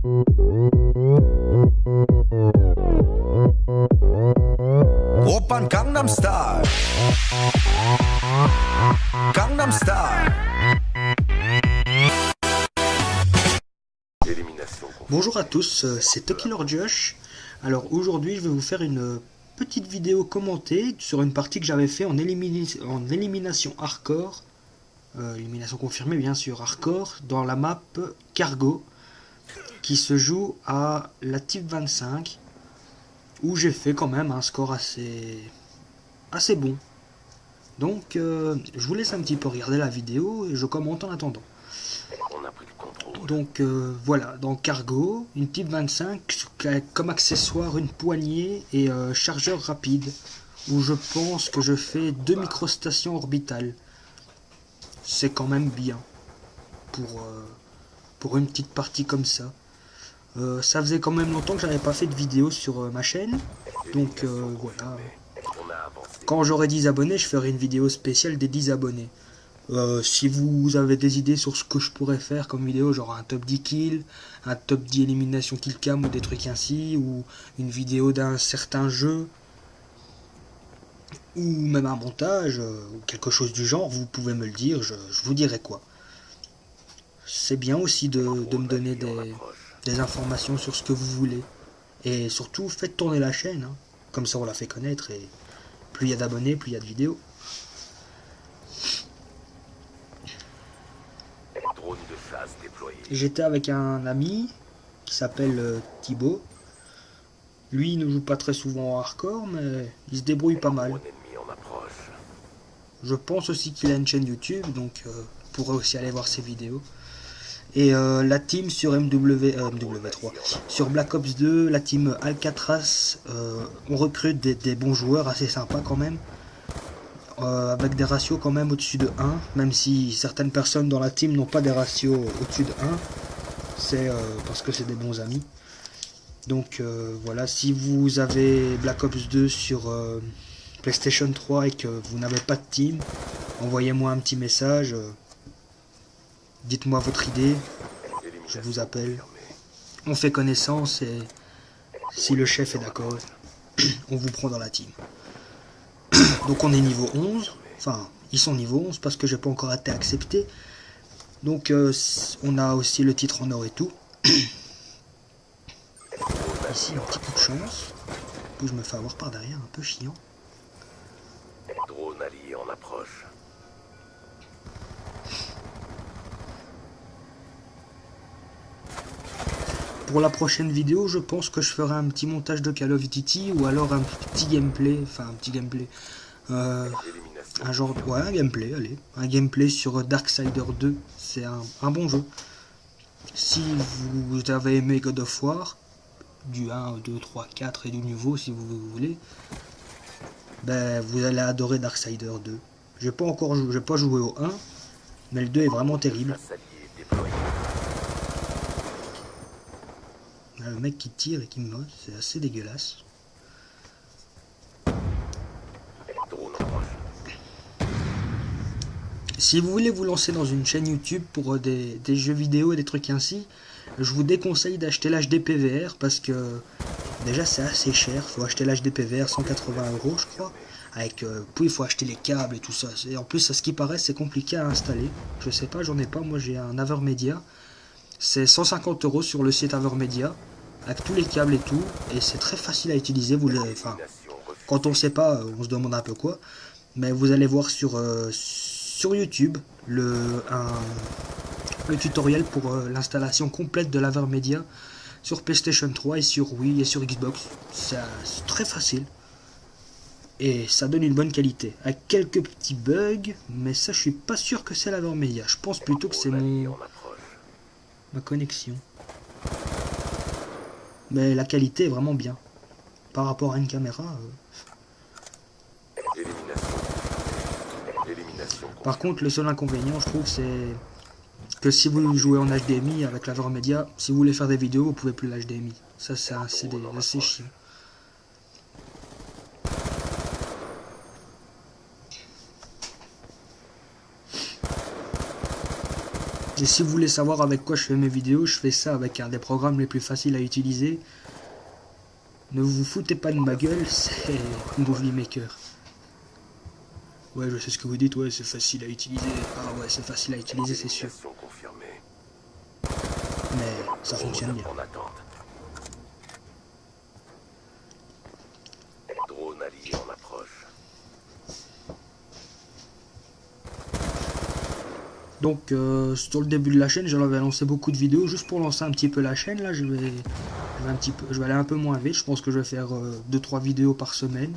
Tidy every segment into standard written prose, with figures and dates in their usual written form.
Oppan Gangnam Style. Gangnam Style. Bonjour à tous, c'est Tokilor Josh. Alors aujourd'hui je vais vous faire une petite vidéo commentée sur une partie que j'avais fait en élimination hardcore. Élimination confirmée bien sûr, hardcore, dans la map Cargo, qui se joue à la Type 25, où j'ai fait quand même un score assez bon. Donc je vous laisse un petit peu regarder la vidéo et je commente en attendant. Donc voilà, dans Cargo, une Type 25 comme accessoire une poignée et chargeur rapide, où je pense que je fais 2 microstations orbitales. C'est quand même bien pour une petite partie comme ça. Ça faisait quand même longtemps que j'avais pas fait de vidéo sur ma chaîne, donc voilà. Quand j'aurai 10 abonnés, je ferai une vidéo spéciale des 10 abonnés. Si vous avez des idées sur ce que je pourrais faire comme vidéo, genre un top 10 kills, un top 10 élimination kill cam ou des trucs ainsi, ou une vidéo d'un certain jeu, ou même un montage, ou quelque chose du genre, vous pouvez me le dire, je vous dirai quoi. C'est bien aussi de me donner des informations sur ce que vous voulez. Et surtout, faites tourner la chaîne, hein. Comme ça on la fait connaître, et plus il y a d'abonnés, plus il y a de vidéos. J'étais avec un ami qui s'appelle Thibaut. Lui il ne joue pas très souvent en hardcore, mais il se débrouille pas mal. Je pense aussi qu'il a une chaîne YouTube, donc vous pourrez aussi aller voir ses vidéos. Et la team sur MW3, sur Black Ops 2, la team Alcatraz, on recrute des bons joueurs assez sympas quand même. Avec des ratios quand même au-dessus de 1, même si certaines personnes dans la team n'ont pas des ratios au-dessus de 1, c'est parce que c'est des bons amis. Donc voilà, si vous avez Black Ops 2 sur PlayStation 3 et que vous n'avez pas de team, envoyez-moi un petit message, dites-moi votre idée, je vous appelle, on fait connaissance et si le chef est d'accord, on vous prend dans la team. Donc on est niveau 11, enfin ils sont niveau 11 parce que j'ai pas encore été accepté. Donc on a aussi le titre en or et tout. Ici un petit coup de chance, où je me fais avoir par derrière, un peu chiant. Drone allié en approche. Pour la prochaine vidéo, je pense que je ferai un petit montage de Call of Duty ou alors un petit gameplay, enfin un petit gameplay. Un genre, ouais, un gameplay, allez, un gameplay sur Darksider 2, c'est un bon jeu. Si vous avez aimé God of War, du 1, 2, 3, 4 et du nouveau si vous voulez, ben vous allez adorer Darksider 2. J'ai pas joué au 1, mais le 2 est vraiment terrible. Le mec qui tire et qui me motte, c'est assez dégueulasse. Si vous voulez vous lancer dans une chaîne YouTube pour des jeux vidéo et des trucs ainsi, je vous déconseille d'acheter l'HDPVR parce que déjà c'est assez cher. Faut acheter l'HDPVR 180 € je crois. Avec puis il faut acheter les câbles et tout ça. Et en plus à ce qui paraît c'est compliqué à installer. Je sais pas, j'en ai pas. Moi j'ai un Avermedia. C'est 150 € sur le site Avermedia avec tous les câbles et tout. Et c'est très facile à utiliser. Enfin, quand on sait pas, on se demande un peu quoi. Mais vous allez voir sur YouTube le tutoriel pour l'installation complète de l'Avermedia sur PlayStation 3 et sur Wii et sur Xbox. C'est très facile et ça donne une bonne qualité avec quelques petits bugs, mais ça je suis pas sûr que c'est l'Avermedia. Je pense plutôt que c'est ma connexion, mais la qualité est vraiment bien par rapport à une caméra. Par contre, le seul inconvénient, je trouve, c'est que si vous jouez en HDMI avec l'Avermedia, si vous voulez faire des vidéos, vous pouvez plus l'HDMI. Ça, c'est assez chiant. Et si vous voulez savoir avec quoi je fais mes vidéos, je fais ça avec un des programmes les plus faciles à utiliser. Ne vous foutez pas de ma gueule, c'est Movie Maker. Ouais, je sais ce que vous dites, ouais, c'est facile à utiliser. Ah ouais, c'est facile à utiliser, c'est sûr. Élimination confirmée. Mais ça fonctionne bien. En attente. Drone allié en approche. Donc sur le début de la chaîne, j'avais lancé beaucoup de vidéos juste pour lancer un petit peu la chaîne. Là, je vais aller un peu moins vite. Je pense que je vais faire 2-3 vidéos par semaine.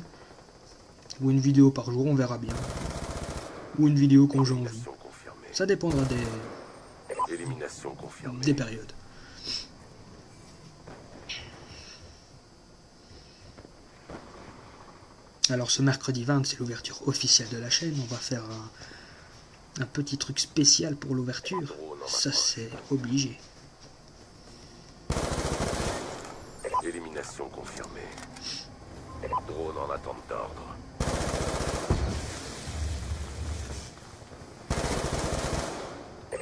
Ou une vidéo par jour, on verra bien. Ou une vidéo quand j'ai envie. Élimination confirmée. Ça dépendra Élimination confirmée. des périodes. Alors ce mercredi 20, c'est l'ouverture officielle de la chaîne. On va faire un petit truc spécial pour l'ouverture. Ça, c'est obligé. Élimination confirmée. Drone en attente d'ordre.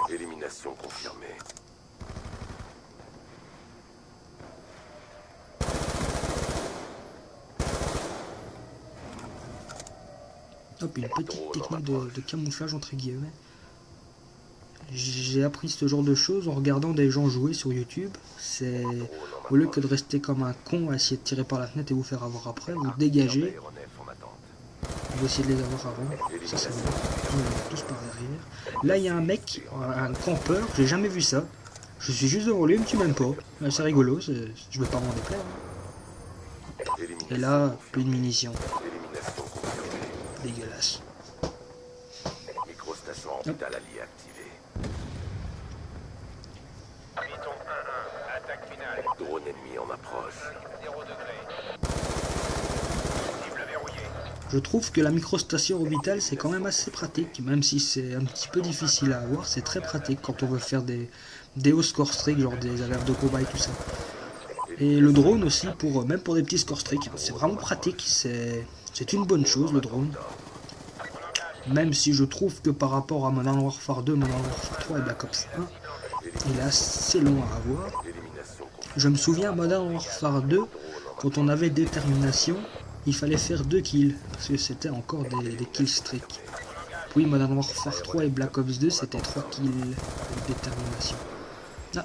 Élimination confirmée. Hop, une petite technique de camouflage entre guillemets. J'ai appris ce genre de choses en regardant des gens jouer sur YouTube. C'est au lieu que de rester comme un con à essayer de tirer par la fenêtre et vous faire avoir après, vous dégagez. Aéronef en attente. Vous essayez de les avoir avant. Ça c'est bien. Tous par derrière. Là il y a un mec, un campeur, j'ai jamais vu ça. Je suis juste devant lui, il me tue même pas. C'est rigolo, je vais pas m'en déplaire. Et là, plus de munitions. Élimination confirmée. Dégueulasse. Microstation orbitale alliée activée. Python 1-1, attaque finale. Drone ennemi en approche. 0 degré. Cible verrouillée. Je trouve que la microstation orbitale c'est quand même assez pratique, même si c'est un petit peu difficile à avoir, c'est très pratique quand on veut faire des hauts score streak, genre des alertes de combat et tout ça. Et le drone aussi, même pour des petits score streak, c'est vraiment pratique, c'est une bonne chose le drone. Même si je trouve que par rapport à Modern Warfare 2, Modern Warfare 3 et Black Ops 1, il est assez long à avoir. Je me souviens, Modern Warfare 2, quand on avait détermination, il fallait faire 2 kills, parce que c'était encore des kill streak. Puis Modern Warfare 3 et Black Ops 2, c'était 3 kills avec détermination. Ah,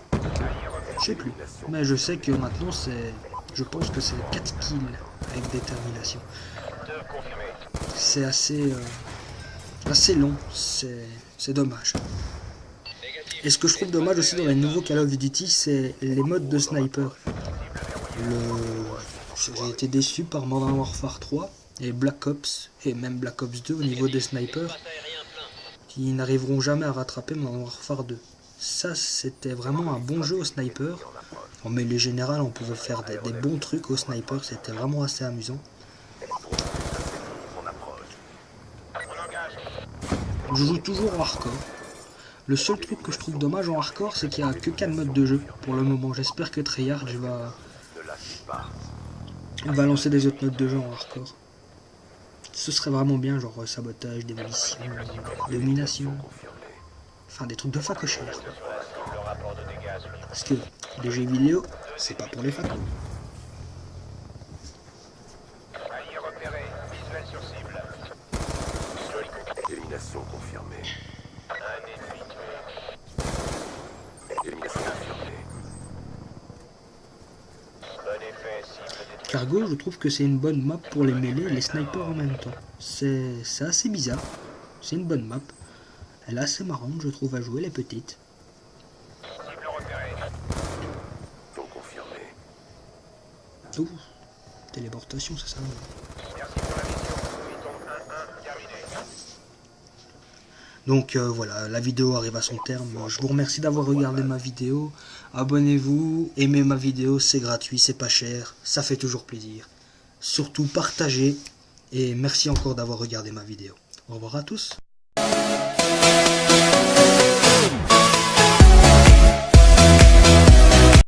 je sais plus. Mais je sais que maintenant, je pense que c'est 4 kills avec détermination. C'est assez long, c'est dommage. Et ce que je trouve dommage aussi dans les nouveaux Call of Duty, c'est les modes de sniper. J'ai été déçu par Modern Warfare 3 et Black Ops, et même Black Ops 2 au niveau des snipers, qui n'arriveront jamais à rattraper Modern Warfare 2. Ça, c'était vraiment un bon jeu au sniper. Mais les générales, on pouvait faire des bons trucs au sniper, c'était vraiment assez amusant. Je joue toujours en hardcore. Le seul truc que je trouve dommage en hardcore, c'est qu'il n'y a que 4 modes de jeu pour le moment. J'espère que Treyarch va lancer des autres modes de jeu en hardcore. Ce serait vraiment bien, genre sabotage, démolition, domination. Enfin, des trucs de facochère. Parce que les jeux vidéo, c'est pas pour les facos. Allié repéré, visuel sur cible. Élimination confirmée. Un ennemi tué. Élimination confirmée. Bon effet, cible détruite. Cargo, je trouve que c'est une bonne map pour les mêlées et les snipers en même temps. C'est assez bizarre. C'est une bonne map. Elle est assez marrante, je trouve, à jouer, les petites. Cible repérée. Sont confirmés. Ouh, téléportation, ça va. Merci pour la mission. Python 1-1, terminé. Donc voilà, la vidéo arrive à son terme. Je vous remercie d'avoir regardé ma vidéo. Abonnez-vous, aimez ma vidéo, c'est gratuit, c'est pas cher, ça fait toujours plaisir. Surtout partagez et merci encore d'avoir regardé ma vidéo. Au revoir à tous.